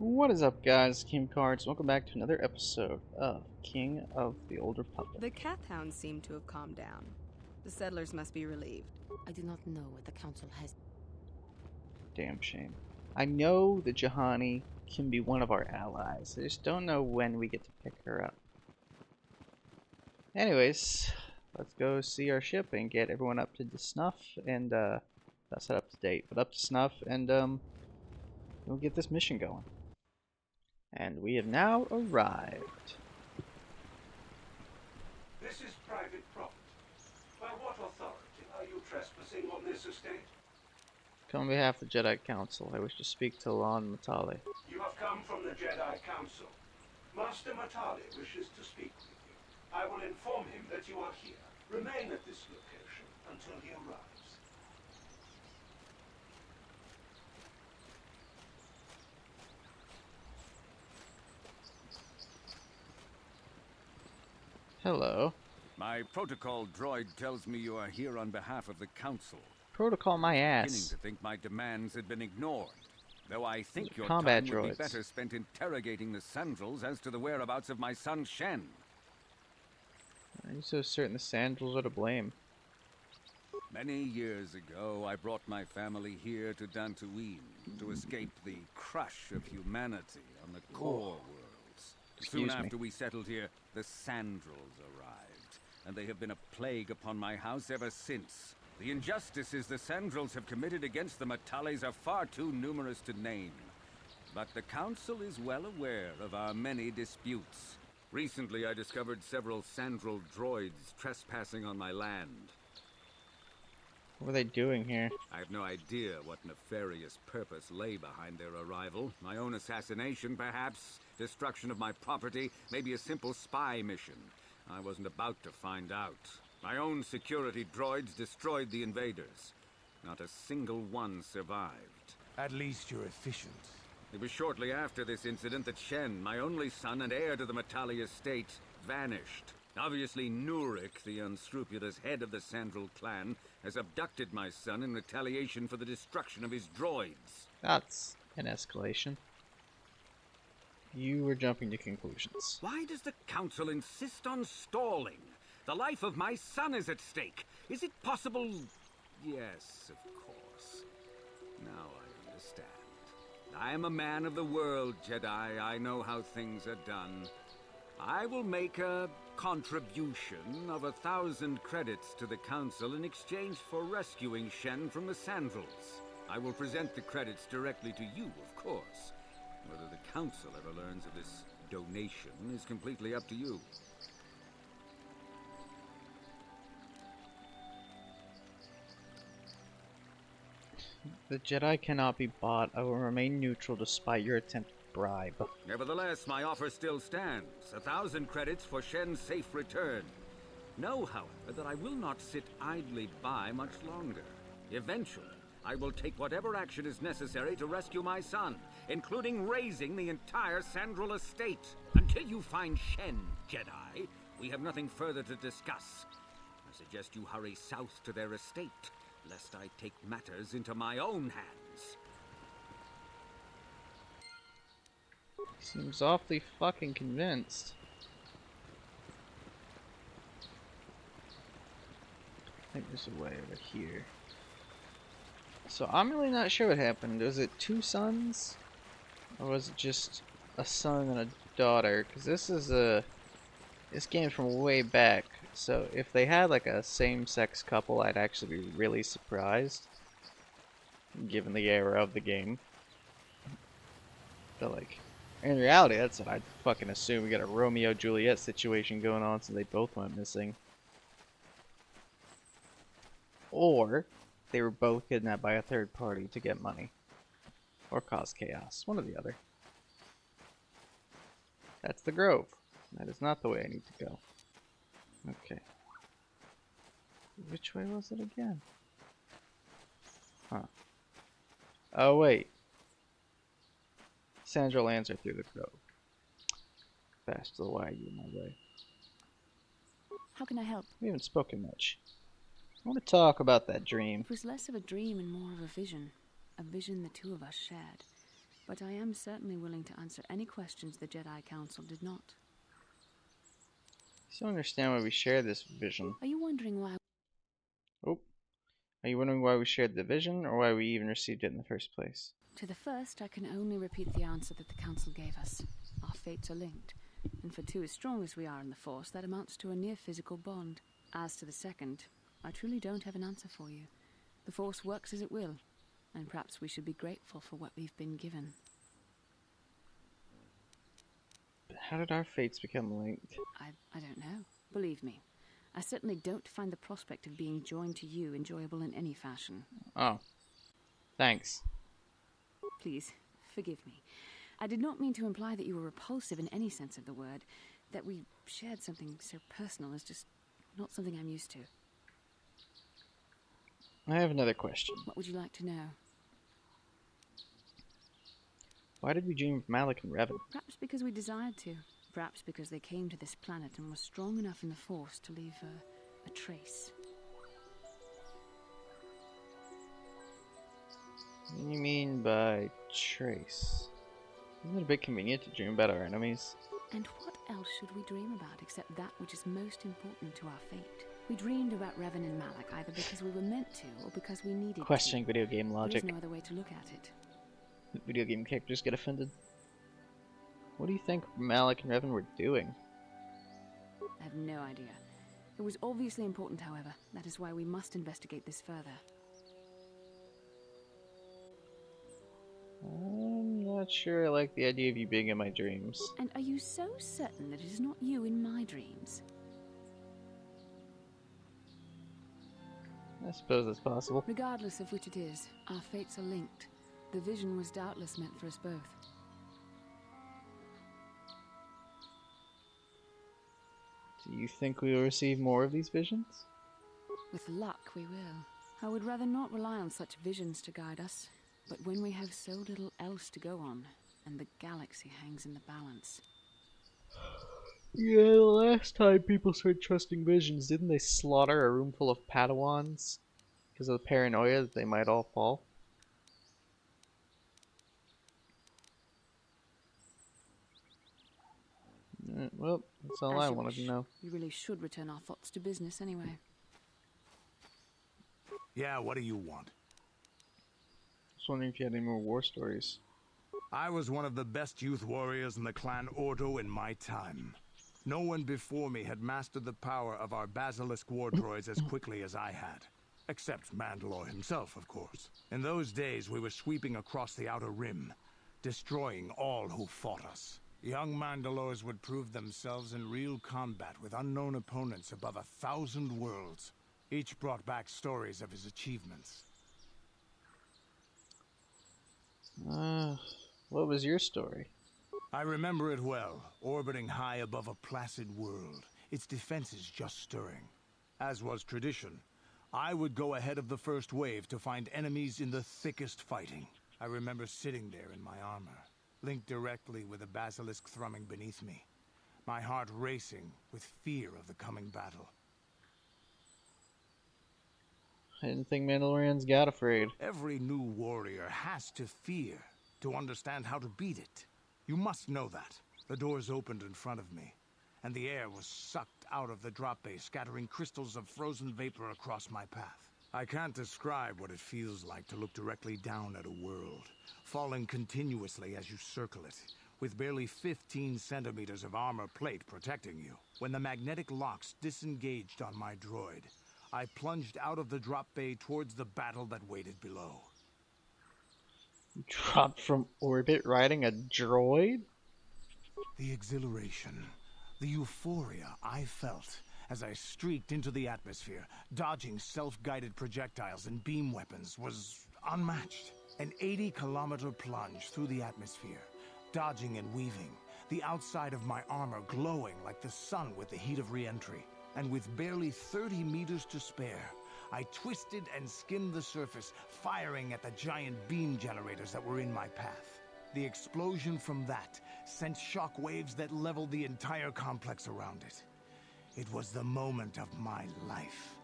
What is up, guys? King Cards. Welcome back to another episode of King of the Old Republic. The cat hounds seem to have calmed down. The settlers must be relieved. I do not know what the council has. Damn shame. I know the Jahani can be one of our allies. I just don't know when we get to pick her up. Anyways, let's go see our ship and get everyone up to snuff and that's not up to date, but up to snuff, and we'll get this mission going. And we have now arrived. This is private property. By what authority are you trespassing on this estate? Come on behalf of the Jedi Council, I wish to speak to Lon Matale. You have come from the Jedi Council. Master Matali wishes to speak with you. I will inform him that you are here. Remain at this location until he arrives. Hello. My protocol droid tells me you are here on behalf of the Council. Protocol my Beginning ass. to think my demands had been ignored. Though I think your Combat time would be droids. better spent interrogating the Sandrels as to the whereabouts of my son Shen. Are you so certain the Sandals are to blame? Many years ago, I brought my family here to Dantooine to escape the crush of humanity on the core worlds. Soon Excuse me. after we settled here, the Sandrels arrived, and they have been a plague upon my house ever since. The injustices the Sandrels have committed against the Matales are far too numerous to name. But the Council is well aware of our many disputes. Recently, I discovered several Sandrel droids trespassing on my land. What were they doing here? I have no idea what nefarious purpose lay behind their arrival. My own assassination, perhaps? Destruction of my property? Maybe a simple spy mission? I wasn't about to find out. My own security droids destroyed the invaders. Not a single one survived. At least you're efficient. It was shortly after this incident that Shen, my only son and heir to the Matali estate, vanished. Obviously, Nurik, the unscrupulous head of the Sandrel clan, has abducted my son in retaliation for the destruction of his droids. That's an escalation. You were jumping to conclusions. Why does the Council insist on stalling? The life of my son is at stake. Is it possible? Yes, of course. Now I understand. I am a man of the world, Jedi. I know how things are done. I will make a contribution of 1,000 credits to the Council in exchange for rescuing Shen from the Sandrels. I will present the credits directly to you, of course. Whether the Council ever learns of this donation is completely up to you. The Jedi cannot be bought. I will remain neutral despite your attempted bribe. Nevertheless, my offer still stands. 1,000 credits for Shen's safe return. Know, however, that I will not sit idly by much longer. Eventually, I will take whatever action is necessary to rescue my son, including raising the entire Sandrel estate. Until you find Shen, Jedi, we have nothing further to discuss. I suggest you hurry south to their estate, lest I take matters into my own hands. Seems awfully fucking convinced. I think there's a way over here. So I'm really not sure what happened. Was it two sons? Or was it just a son and a daughter? Because this game's from way back. So if they had like a same-sex couple, I'd actually be really surprised. Given the era of the game. But like, in reality, that's what I'd fucking assume. We got a Romeo and Juliet situation going on, so they both went missing. Or they were both kidnapped by a third party to get money. Or cause chaos. One or the other. That's the Grove. That is not the way I need to go. Okay. Which way was it again? Huh. Oh, wait. Sandra lands are through the Grove. Fast to the wire, you my way. How can I help? We haven't spoken much. I want to talk about that dream. It was less of a dream and more of a vision. A vision the two of us shared. but I am certainly willing to answer any questions the Jedi Council did not. I still understand why we share this vision. Are you wondering why? Oh, are you wondering why we shared the vision, or why we even received it in the first place? To the first, I can only repeat the answer that the Council gave us. Our fates are linked, and for two as strong as we are in the Force, that amounts to a near-physical bond. As to the second, I truly don't have an answer for you. The Force works as it will, and perhaps we should be grateful for what we've been given. But how did our fates become linked? I don't know. Believe me, I certainly don't find the prospect of being joined to you enjoyable in any fashion. Oh, thanks. Please, forgive me. I did not mean to imply that you were repulsive in any sense of the word. That we shared something so personal is just not something I'm used to. I have another question. What would you like to know? Why did we dream of Malik and Revan? Perhaps because we desired to. Perhaps because they came to this planet and were strong enough in the Force to leave a trace. What do you mean by trace? Isn't it a bit convenient to dream about our enemies? And what else should we dream about except that which is most important to our fate? We dreamed about Revan and Malik either because we were meant to or because we needed Questioning to. video game logic. There is no other way to look at it. Video game characters get offended. What do you think Malik and Revan were doing? I have no idea. It was obviously important, however. That is why we must investigate this further. I'm not sure I like the idea of you being in my dreams. And are you so certain that it is not you in my dreams? I suppose that's possible. Regardless of which it is, our fates are linked. The vision was doubtless meant for us both. Do you think we will receive more of these visions? With luck, we will. I would rather not rely on such visions to guide us. But when we have so little else to go on, and the galaxy hangs in the balance... Yeah, the last time people started trusting visions, didn't they slaughter a room full of Padawans? Because of the paranoia that they might all fall? Well, that's all As I you wanted to wish. know. We really should return our thoughts to business anyway. Yeah, what do you want? Just wondering if you had any more war stories. I was one of the best youth warriors in the clan Ordo in my time. No one before me had mastered the power of our basilisk war droids as quickly as I had. Except Mandalore himself, of course. In those days, we were sweeping across the Outer Rim, destroying all who fought us. Young Mandalores would prove themselves in real combat with unknown opponents above 1,000 worlds. Each brought back stories of his achievements. What was your story? I remember it well, orbiting high above a placid world, its defenses just stirring. As was tradition, I would go ahead of the first wave to find enemies in the thickest fighting. I remember sitting there in my armor, linked directly with a basilisk thrumming beneath me, my heart racing with fear of the coming battle. I didn't think Mandalorians got afraid. Every new warrior has to fear to understand how to beat it. You must know that. The doors opened in front of me, and the air was sucked out of the drop bay, scattering crystals of frozen vapor across my path. I can't describe what it feels like to look directly down at a world, falling continuously as you circle it, with barely 15 centimeters of armor plate protecting you. When the magnetic locks disengaged on my droid, I plunged out of the drop bay towards the battle that waited below. You dropped from orbit riding a droid? The exhilaration, the euphoria I felt as I streaked into the atmosphere, dodging self-guided projectiles and beam weapons, was unmatched. An 80-kilometer plunge through the atmosphere, dodging and weaving, the outside of my armor glowing like the sun with the heat of re-entry. And with barely 30 meters to spare, I twisted and skimmed the surface, firing at the giant beam generators that were in my path. The explosion from that sent shock waves that leveled the entire complex around it. It was the moment of my life.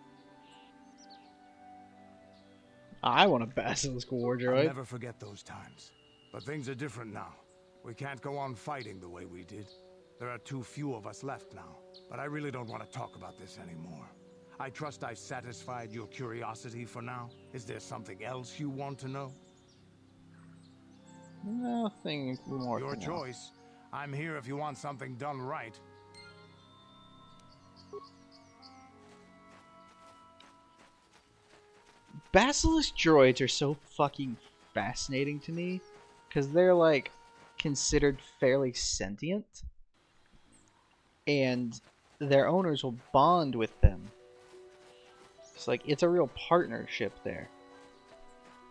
I want a basilisk war I'll droid. never forget those times. But things are different now. We can't go on fighting the way we did. There are too few of us left now. But I really don't want to talk about this anymore. I trust I've satisfied your curiosity for now. Is there something else you want to know? Nothing more Your for now. choice. I'm here if you want something done right. Basilisk droids are so fucking fascinating to me because they're like considered fairly sentient, and their owners will bond with them. It's like it's a real partnership there.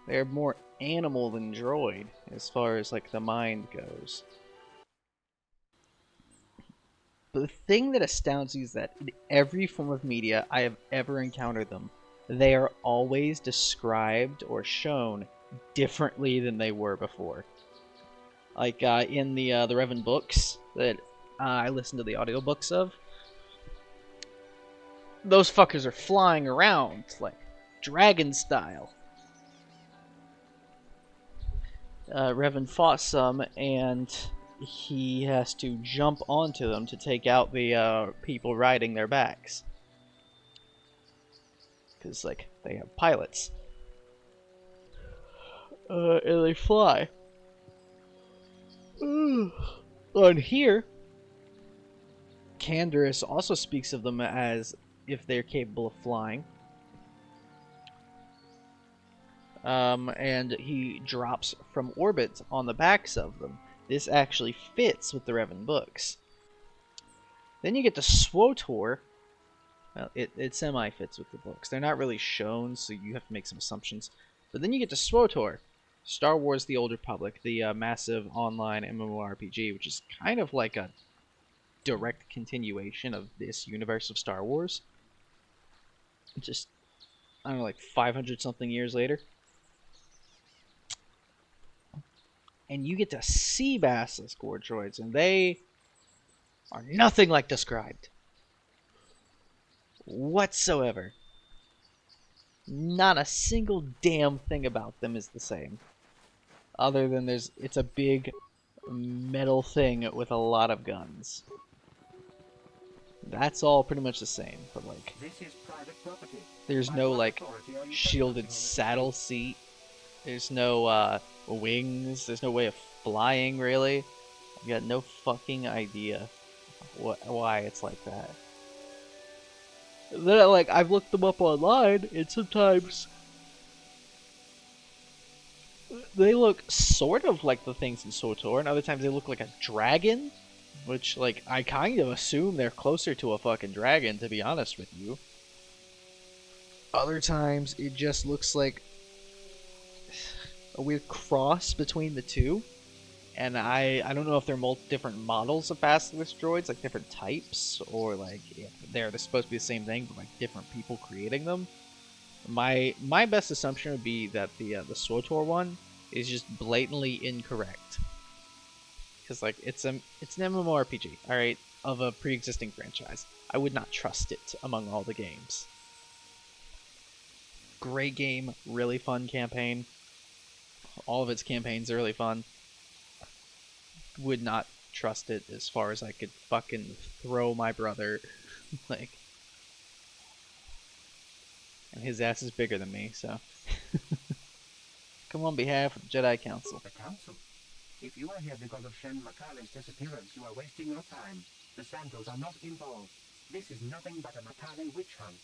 They're more animal than droid as far as like the mind goes. But the thing that astounds me is that in every form of media I have ever encountered them, they are always described or shown differently than they were before. Like in the Revan books that I listened to the audiobooks of, those fuckers are flying around like dragon style. Revan fought some, and he has to jump onto them to take out the people riding their backs. Because, like, they have pilots. And they fly. On here, Canderous also speaks of them as if they're capable of flying. And he drops from orbit on the backs of them. This actually fits with the Revan books. Then you get to SWTOR. Well, it semi-fits with the books. They're not really shown, so you have to make some assumptions. But then you get to SWTOR, Star Wars The Old Republic, the massive online MMORPG, which is kind of like a direct continuation of this universe of Star Wars. Just, I don't know, like 500-something years later. And you get to see Basilisk War droids, and they are nothing like described. Whatsoever. Not a single damn thing about them is the same. Other than it's a big metal thing with a lot of guns. That's all pretty much the same, but like, This is private property. there's By no what like authority are you shielded trespassing on this saddle seat. There's no wings. There's no way of flying really. I got no fucking idea why it's like that. Then like I've looked them up online, and sometimes they look sort of like the things in SWTOR, and other times they look like a dragon, which like I kind of assume they're closer to a fucking dragon, to be honest with you. Other times it just looks like a weird cross between the two. And I don't know if they're different models of Basilisk droids, like different types, or like if they're supposed to be the same thing, but like different people creating them. My best assumption would be that the SWTOR one is just blatantly incorrect, because like it's an MMORPG, all right, of a pre-existing franchise. I would not trust it among all the games. Great game, really fun campaign. All of its campaigns are really fun. Would not trust it as far as I could fucking throw my brother. Like, and his ass is bigger than me, so. Come on behalf of the Jedi Council. The Council? If you are here because of Shen Matale's disappearance, you are wasting your time. The Santos are not involved. This is nothing but a Matale witch hunt.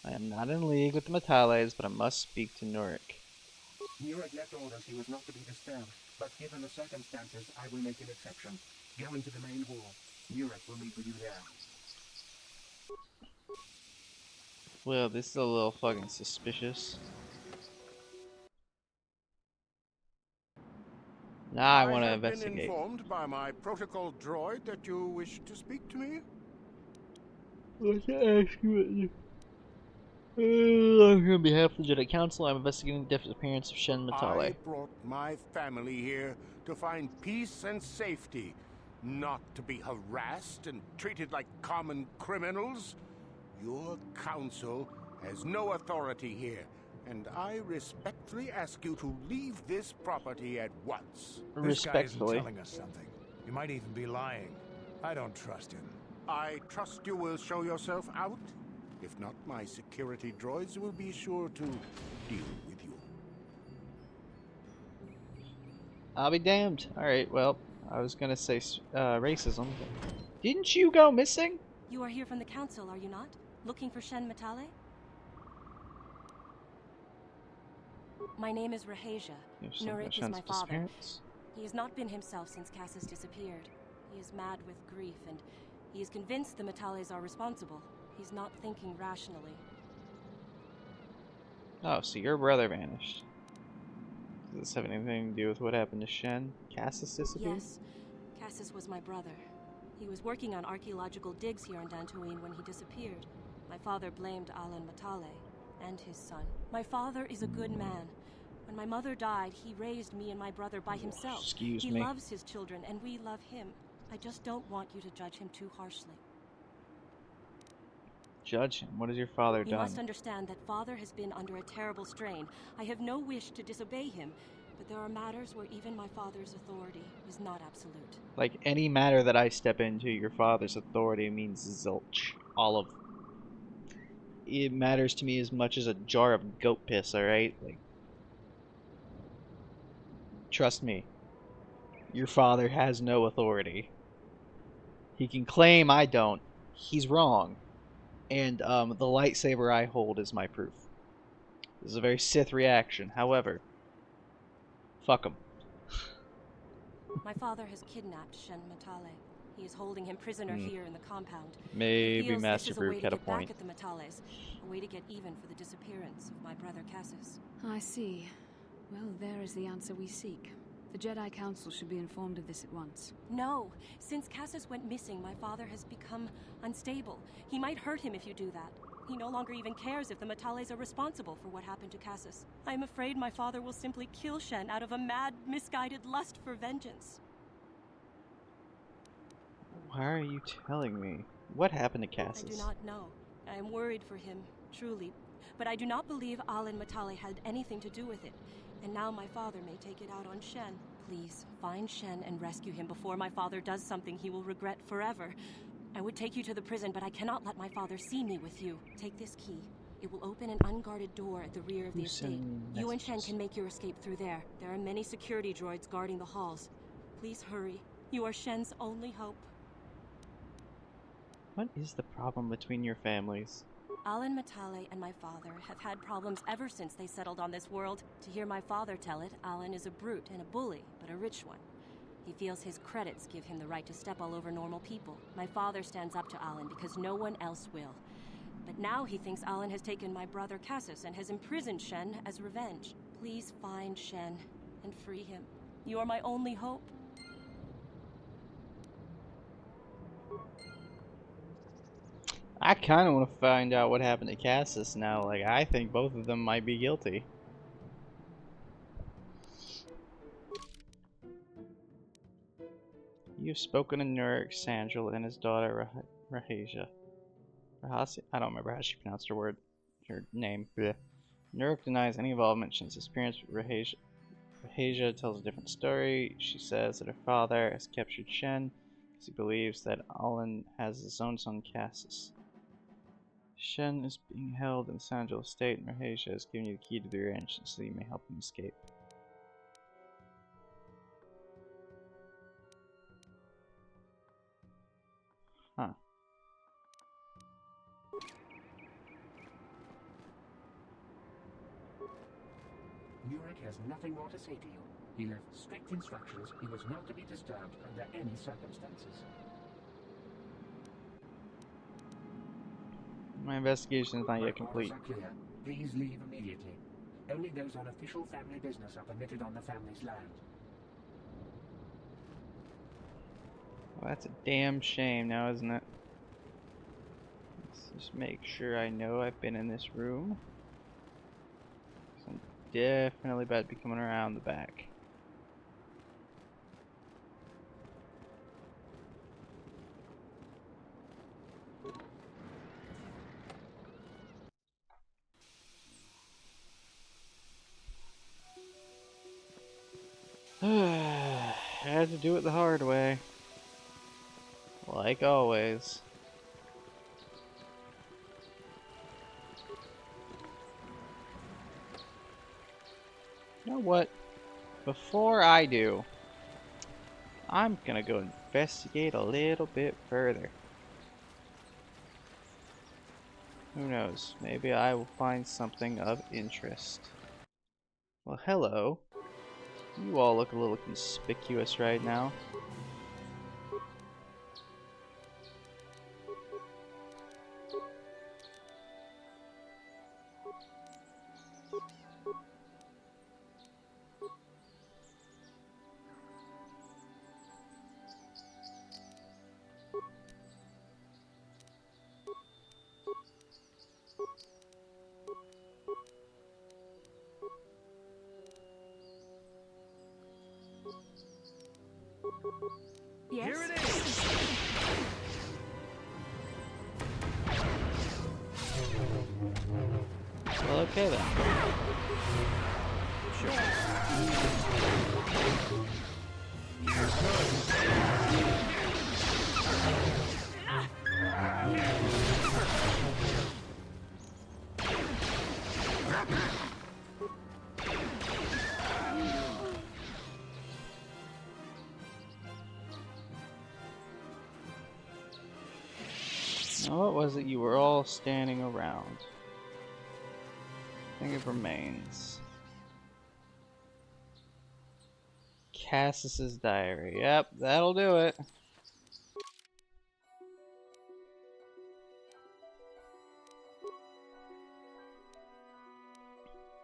I am not in league with the Matales, but I must speak to Nurik. Nurek left orders he was not to be disturbed, but given the circumstances, I will make an exception. Go into the main hall. Nurek will meet with you there. Well, this is a little fucking suspicious. Now I want to investigate. I have been informed by my protocol droid that you wish to speak to me. Let's ask you. On behalf of the Jedi Council, I'm investigating the disappearance of Shen Matale. I brought my family here to find peace and safety, not to be harassed and treated like common criminals. Your council has no authority here, and I respectfully ask you to leave this property at once. This guy isn't Respectfully. telling us something. He might even be lying. I don't trust him. I trust you will show yourself out. If not, my security droids will be sure to deal with you. I'll be damned. Alright, well, I was gonna say racism. But didn't you go missing? You are here from the council, are you not? Looking for Shen Matale? My name is Rahasia. Nurik is my father. He has not been himself since Cassis disappeared. He is mad with grief, and he is convinced the Matales are responsible. He's not thinking rationally. Oh, so your brother vanished. Does this have anything to do with what happened to Shen? Cassis disappeared? Yes, Cassis was my brother. He was working on archaeological digs here on Dantooine when he disappeared. My father blamed Alan Matale and his son. My father is a good man. When my mother died, he raised me and my brother by himself. Excuse he me. loves his children, and we love him. I just don't want you to judge him too harshly. Judge him? What has your father You done? must understand that father has been under a terrible strain. I have no wish to disobey him, but there are matters where even my father's authority is not absolute. Like, any matter that I step into, your father's authority means zilch. All of it matters to me as much as a jar of goat piss, alright? Like, trust me. Your father has no authority. He can claim I don't. He's wrong. And the lightsaber I hold is my proof. This is a very Sith reaction. However, fuck him. My father has kidnapped Shen Matale. He is holding him prisoner here in the compound. Maybe He feels Master this is a way Brook to had a get point. back at the Matales, a way to get even for the disappearance of my brother Cassis. I see. Well, there is the answer we seek. The Jedi Council should be informed of this at once. No, since Cassis went missing, my father has become unstable. He might hurt him if you do that. He no longer even cares if the Matales are responsible for what happened to Cassis. I am afraid my father will simply kill Shen out of a mad, misguided lust for vengeance. Why are you telling me? What happened to I Cassis? do not know. I am worried for him, truly. But I do not believe Alan Matale had anything to do with it. And now my father may take it out on Shen. Please, find Shen and rescue him before my father does something he will regret forever. I would take you to the prison, but I cannot let my father see me with you. Take this key. It will open an unguarded door at the rear of the estate. You and Shen can make your escape through there. There are many security droids guarding the halls. Please hurry. You are Shen's only hope. What is the problem between your families? Alan Matale and my father have had problems ever since they settled on this world. To hear my father tell it, Alan is a brute and a bully, but a rich one. He feels his credits give him the right to step all over normal people. My father stands up to Alan because no one else will. But now he thinks Alan has taken my brother Cassis and has imprisoned Shen as revenge. Please find Shen and free him. You are my only hope. I kind of want to find out what happened to Cassis now. Like, I think both of them might be guilty. You've spoken to Nurik, Sandral, and his daughter Rahasia. Rahasi? I don't remember how she pronounced her name. Blech. Nurik denies any involvement since his disappearance. Rahasia tells a different story. She says that her father has captured Shen because he believes that Alan has his own son Cassis. Shen is being held in the Sandral estate, and Rahasia has given you the key to the ranch so you may help him escape. Huh. Nurik has nothing more to say to you. He left strict instructions he was not to be disturbed under any circumstances. My investigation is not yet complete. Records are clear. Please leave immediately. Only those on official family business are permitted on the family's land. Well, that's a damn shame now, isn't it? Let's just make sure I know I've been in this room. 'Cause I'm definitely about to be coming around the back. Had to do it the hard way. Like always. You know what? Before I do, I'm gonna go investigate a little bit further. Who knows? Maybe I will find something of interest. Well, hello. You all look a little conspicuous right now. Yes? Here it is! Well, okay then. Now, what was it you were all standing around? I think it remains. Cassis's diary. Yep, that'll do it.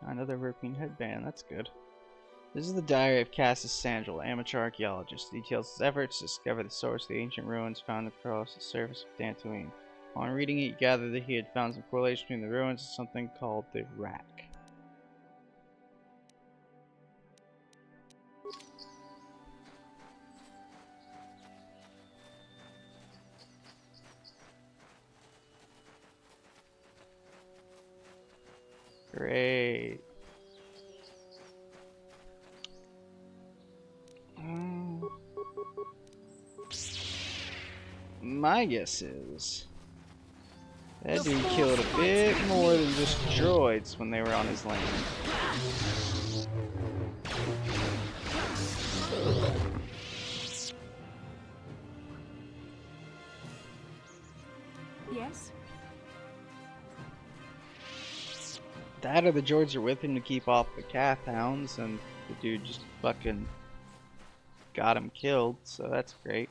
Another European headband, that's good. This is the diary of Cassis Sandral, amateur archaeologist. It details his efforts to discover the source of the ancient ruins found across the surface of Dantooine. On reading it, he gathered that he had found some correlation between the ruins and something called the Rack. Great. My guess is that dude killed a bit more than just droids when they were on his land. Yes? That or the droids are with him to keep off the Cath hounds, and the dude just fucking got him killed, so that's great.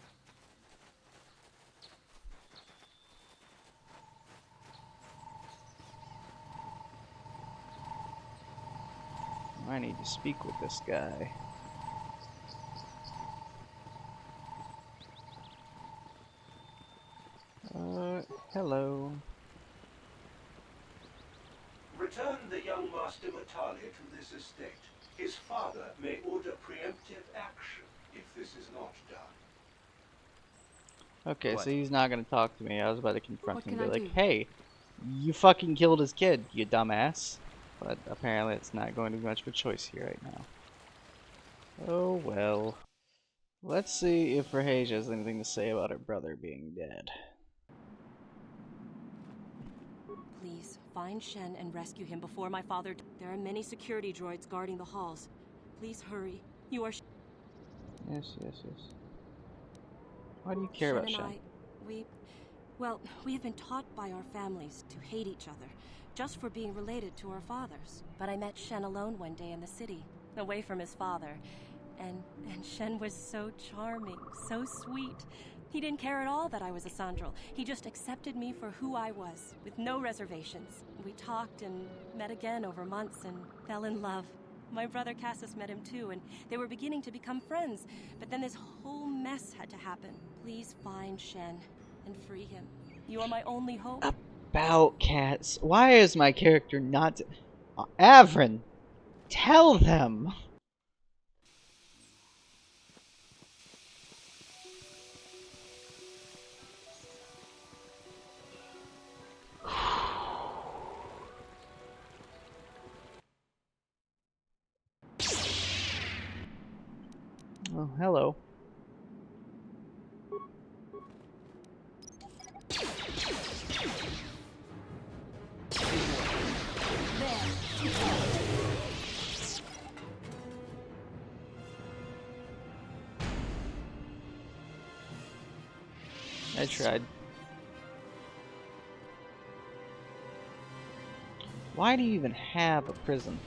I need to speak with this guy. Hello. Return the young Master Matali to this estate. His father may order preemptive action if this is not done. Okay, What? so he's not gonna talk to me. I was about to confront What him and can be I like, do? hey, you fucking killed his kid, you dumbass. But apparently it's not going to be much of a choice here right now. Oh well. Let's see if Rahasia has anything to say about her brother being dead. Please, find Shen and rescue him before my father... There are many security droids guarding the halls. Please hurry. You are... Yes, yes, yes. Why do you care Shen about and Shen? Well, we have been taught by our families to hate each other, just for being related to our fathers. But I met Shen alone one day in the city, away from his father. And Shen was so charming, so sweet. He didn't care at all that I was a Sandral. He just accepted me for who I was, with no reservations. We talked and met again over months and fell in love. My brother Cassis met him too, and they were beginning to become friends. But then this whole mess had to happen. Please find Shen and free him. You are my only hope. About cats. Why is my character not... Avrin! Tell them! Oh, hello. I tried. Why do you even have a prison?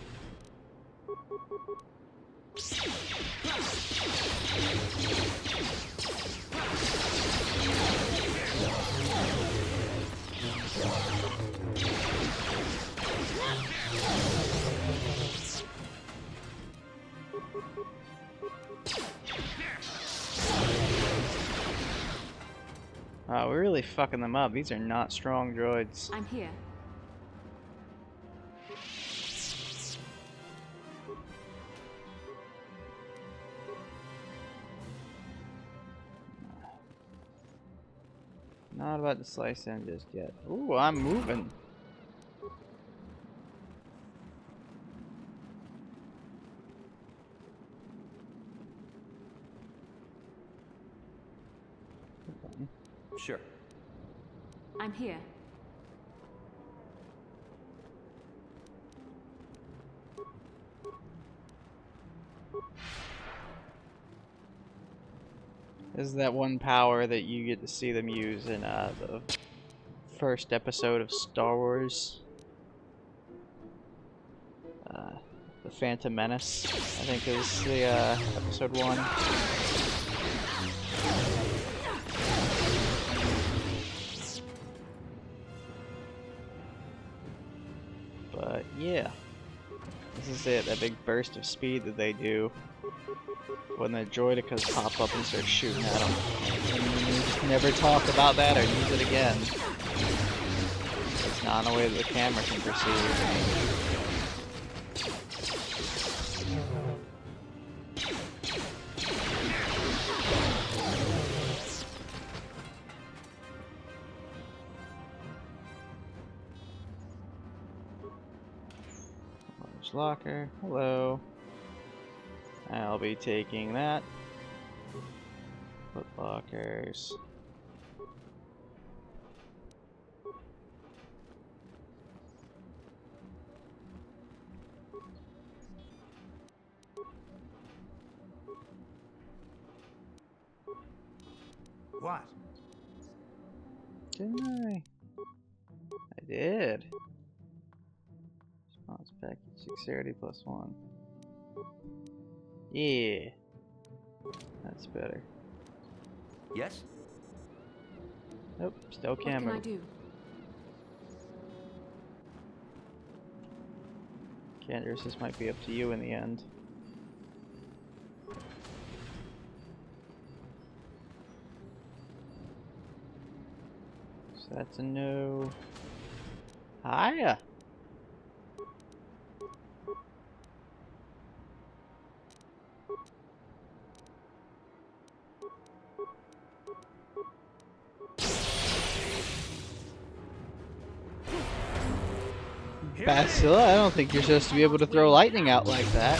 Wow, we're really fucking them up. These are not strong droids. I'm here. Not about to slice in just yet. Ooh, I'm moving. Sure. I'm here. This is that one power that you get to see them use in the first episode of Star Wars. The Phantom Menace, I think is the episode 1. But yeah, this is it, that big burst of speed that they do when the droidicas pop up and start shooting at them. And you just never talk about that or use it again. It's not in a way that the camera can perceive. Locker, hello. I'll be taking that. Foot lockers. What? Didn't I? I did. Response package 630 plus 1. Yeah. That's better. Yes? Nope, still What can't can I move. do? Candace, this might be up to you in the end. So that's a no. Hiya! Bastila, I don't think you're supposed to be able to throw lightning out like that.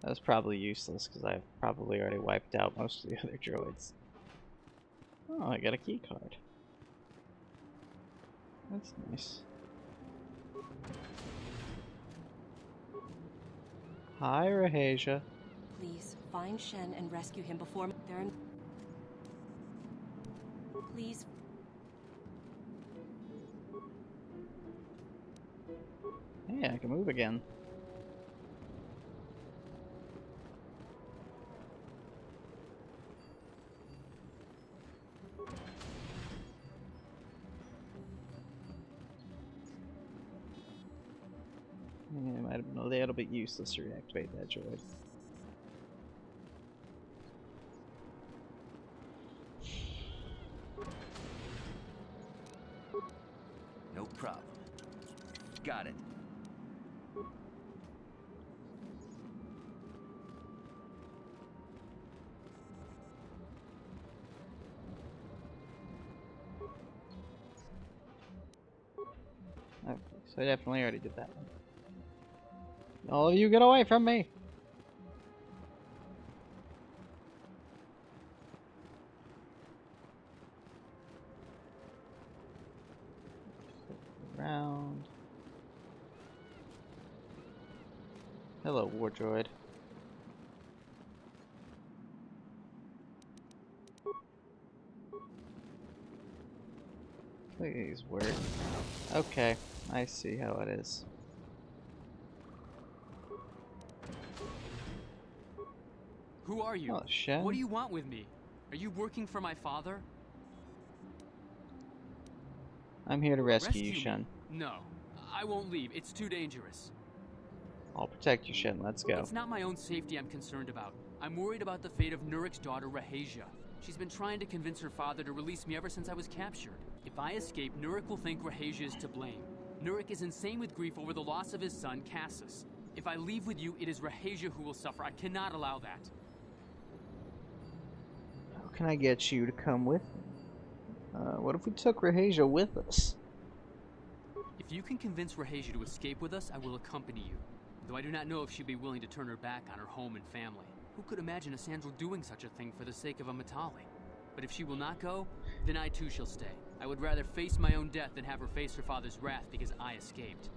That's probably useless because I've probably already wiped out most of the other droids. Oh, I got a key card. That's nice. Hi, Rahasia. Please, find Shen and rescue him before there are... Please. Hey, I can move again. Yeah, it might have been a little bit useless to reactivate that droid. No problem. Got it. So I definitely already did that one. All of you get away from me! Around. Hello, war droid. Please work. Okay, I see how it is. Who are you? Oh, Shen. What do you want with me? Are you working for my father? I'm here to rescue you, Me? Shen. No, I won't leave. It's too dangerous. I'll protect you, Shen. Let's go. It's not my own safety I'm concerned about. I'm worried about the fate of Nurik's daughter, Rahasia. She's been trying to convince her father to release me ever since I was captured. If I escape, Nurik will think Rahasia is to blame. Nurik is insane with grief over the loss of his son, Cassus. If I leave with you, it is Rahasia who will suffer. I cannot allow that. How can I get you to come with me? What if we took Rahasia with us? If you can convince Rahasia to escape with us, I will accompany you. Though I do not know if she'd be willing to turn her back on her home and family. Who could imagine a Sandral doing such a thing for the sake of a Matali? But if she will not go, then I too shall stay. I would rather face my own death than have her face her father's wrath because I escaped.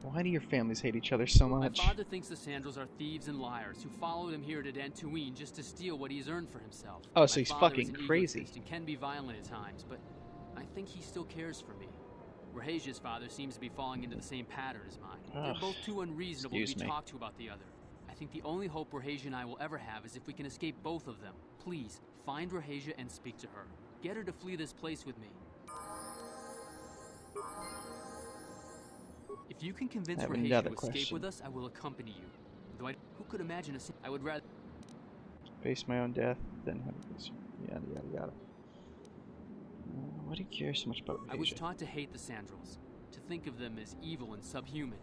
Why do your families hate each other so much? My father thinks the Sandrals are thieves and liars who followed him here to Dantooine just to steal what he has earned for himself. Oh, so my he's father fucking is an crazy. egotist and can be violent at times, but I think he still cares for me. Rahasia's father seems to be falling into the same pattern as mine. They're both too unreasonable to be talked to about the other. I think the only hope Rahasia and I will ever have is if we can escape both of them. Please, find Rahasia and speak to her. Get her to flee this place with me. If you can convince Rahasia to escape with us, I will accompany you. Though who could imagine I would rather face my own death than have a face. Yada yada yada. Why do you care so much about Rahasia? I was taught to hate the Sandrals, to think of them as evil and subhuman.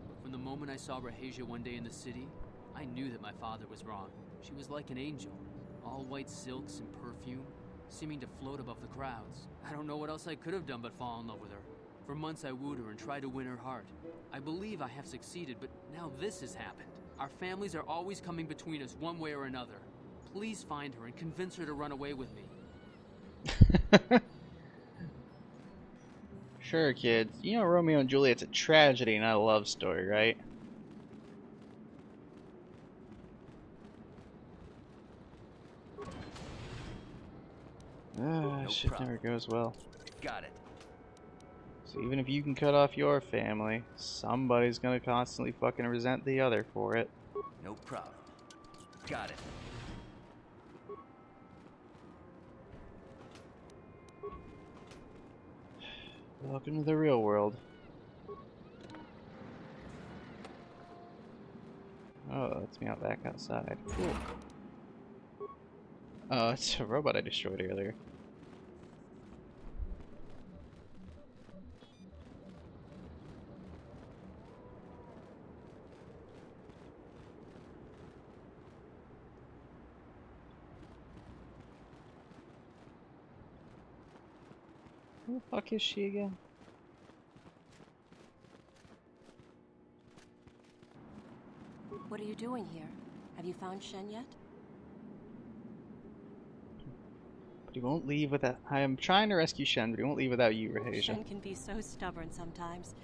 But from the moment I saw Rahasia one day in the city, I knew that my father was wrong. She was like an angel, all white silks and perfume, seeming to float above the crowds. I don't know what else I could have done but fall in love with her. For months I wooed her and tried to win her heart. I believe I have succeeded, but now this has happened. Our families are always coming between us one way or another. Please find her and convince her to run away with me. Sure, kids. You know Romeo and Juliet's a tragedy, not a love story, right? Shit never goes well. Got it. So even if you can cut off your family, somebody's gonna constantly fucking resent the other for it. No problem. Got it. Welcome to the real world. Oh, that's me out back outside. Cool. Oh, it's a robot I destroyed earlier. Who the fuck is she again? What are you doing here? Have you found Shen yet? But he won't leave without. I am trying to rescue Shen, but he won't leave without you, Rahasia. Shen can be so stubborn sometimes.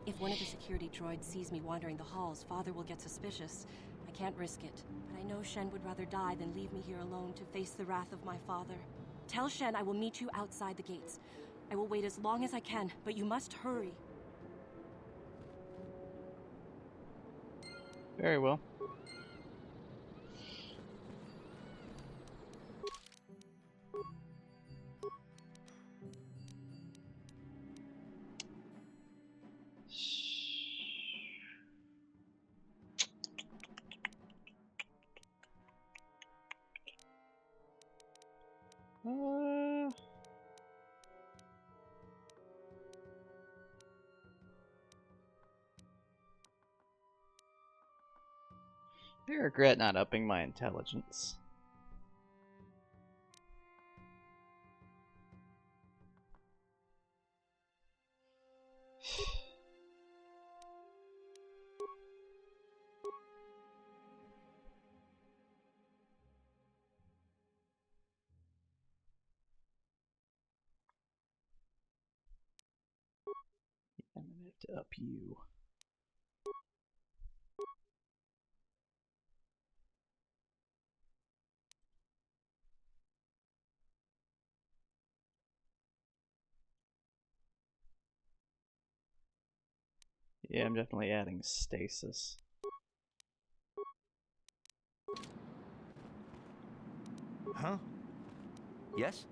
If one of the security droids sees me wandering the halls, Father will get suspicious. I can't risk it. But I know Shen would rather die than leave me here alone to face the wrath of my father. Tell Shen I will meet you outside the gates. I will wait as long as I can, but you must hurry. Very well. I regret not upping my intelligence. Lift up you. Yeah, I'm definitely adding stasis. Huh? Yes?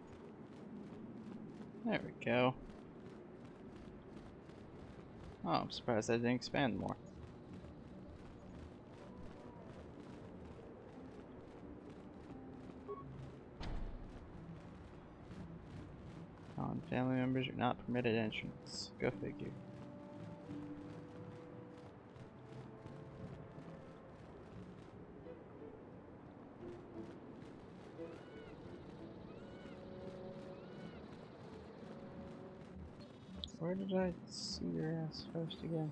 There we go. Oh, I'm surprised I didn't expand more. Non-family members are not permitted entrance. Go figure. Where did I see your ass first again?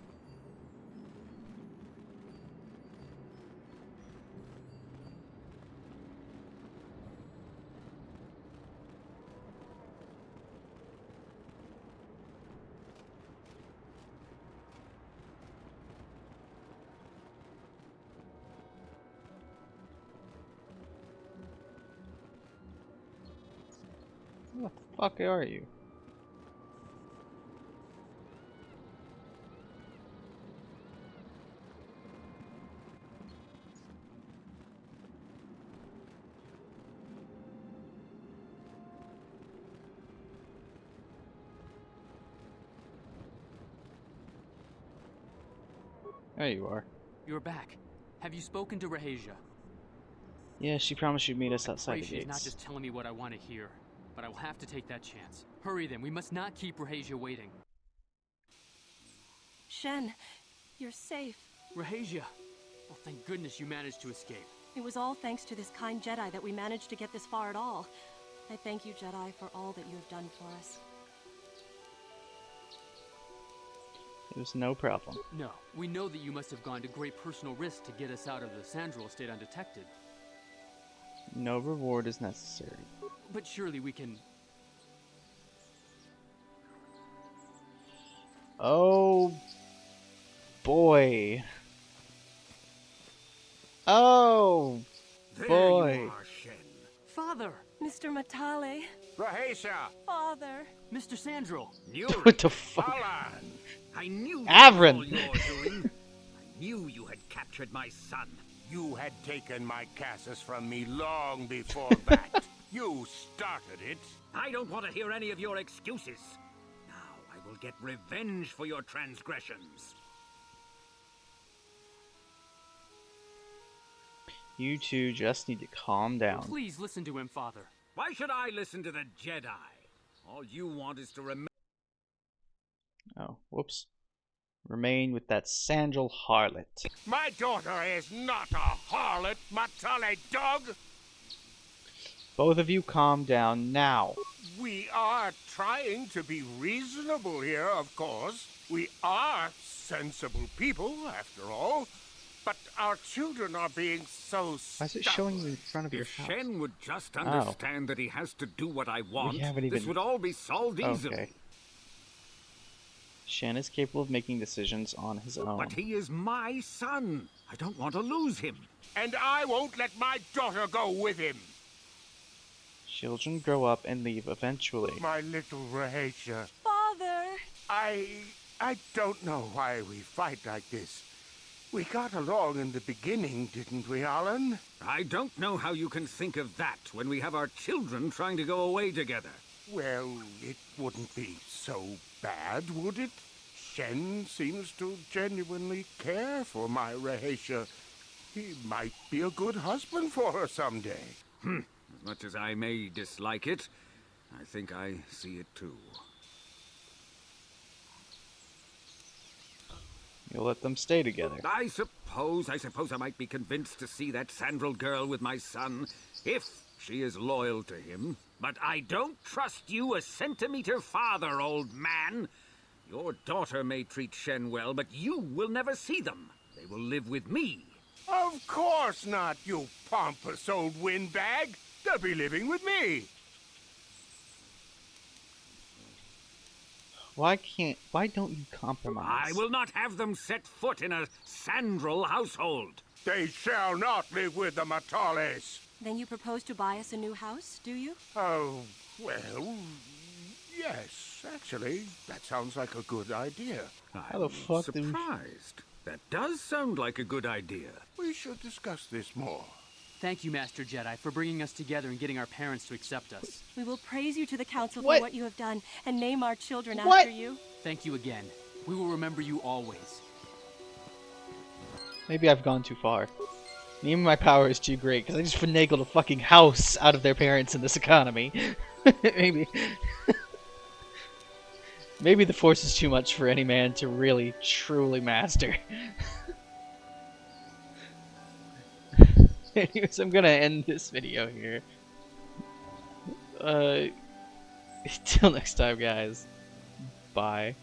What the fuck are you? There you are. You're back. Have you spoken to Rahasia? Yeah, she promised she'd meet us outside Pray the she's not gates. just telling me what I want to hear, but I will have to take that chance. Hurry then, we must not keep Rahasia waiting. Shen, you're safe. Rahasia! Well, thank goodness you managed to escape. It was all thanks to this kind Jedi that we managed to get this far at all. I thank you, Jedi, for all that you have done for us. It was no problem. No, we know that you must have gone to great personal risk to get us out of the Sandral estate undetected. No reward is necessary. But surely we can... Oh boy. Oh There boy. you are, Shen. Father! Mr. Matale. Rahasia! Father. Mr. Sandral! What the fuck? Alan! I knew Avrin! this was all your doing. I knew you had captured my son. You had taken my Cassus from me long before that. You started it. I don't want to hear any of your excuses. Now I will get revenge for your transgressions. You two just need to calm down. Please listen to him, Father. Why should I listen to the Jedi? All you want is to remember. Oh, whoops. Remain with that Sandral harlot. My daughter is not a harlot, Matale dog! Both of you calm down now. We are trying to be reasonable here, of course. We are sensible people, after all. But our children are being so Why is it stubborn. showing you in front of your If house? Shen would just understand that he has to do what I want, haven't this even- would all be solved easily. Okay. Shen is capable of making decisions on his own. But he is my son. I don't want to lose him. And I won't let my daughter go with him. Children grow up and leave eventually. My little Rahasia. Father. I don't know why we fight like this. We got along in the beginning, didn't we, Alan? I don't know how you can think of that when we have our children trying to go away together. Well, it wouldn't be so bad, would it? Shen seems to genuinely care for my Rahasia. He might be a good husband for her someday. As much as I may dislike it, I think I see it too. You'll let them stay together. I suppose I might be convinced to see that Sandral girl with my son, if she is loyal to him. But I don't trust you a centimeter farther, old man. Your daughter may treat Shen well, but you will never see them. They will live with me. Of course not, you pompous old windbag. They'll be living with me. Why don't you compromise? I will not have them set foot in a Sandral household. They shall not live with the Matales. Then you propose to buy us a new house, do you? Oh, well, yes, actually, that sounds like a good idea. How the fuck did we... Surprised. That does sound like a good idea. We should discuss this more. Thank you, Master Jedi, for bringing us together and getting our parents to accept us. We will praise you to the council What? for what you have done and name our children What? after you. Thank you again. We will remember you always. Maybe I've gone too far. Maybe my power is too great because I just finagled a fucking house out of their parents in this economy. Maybe. Maybe the Force is too much for any man to really, truly master. Anyways, I'm gonna end this video here. Till next time, guys. Bye.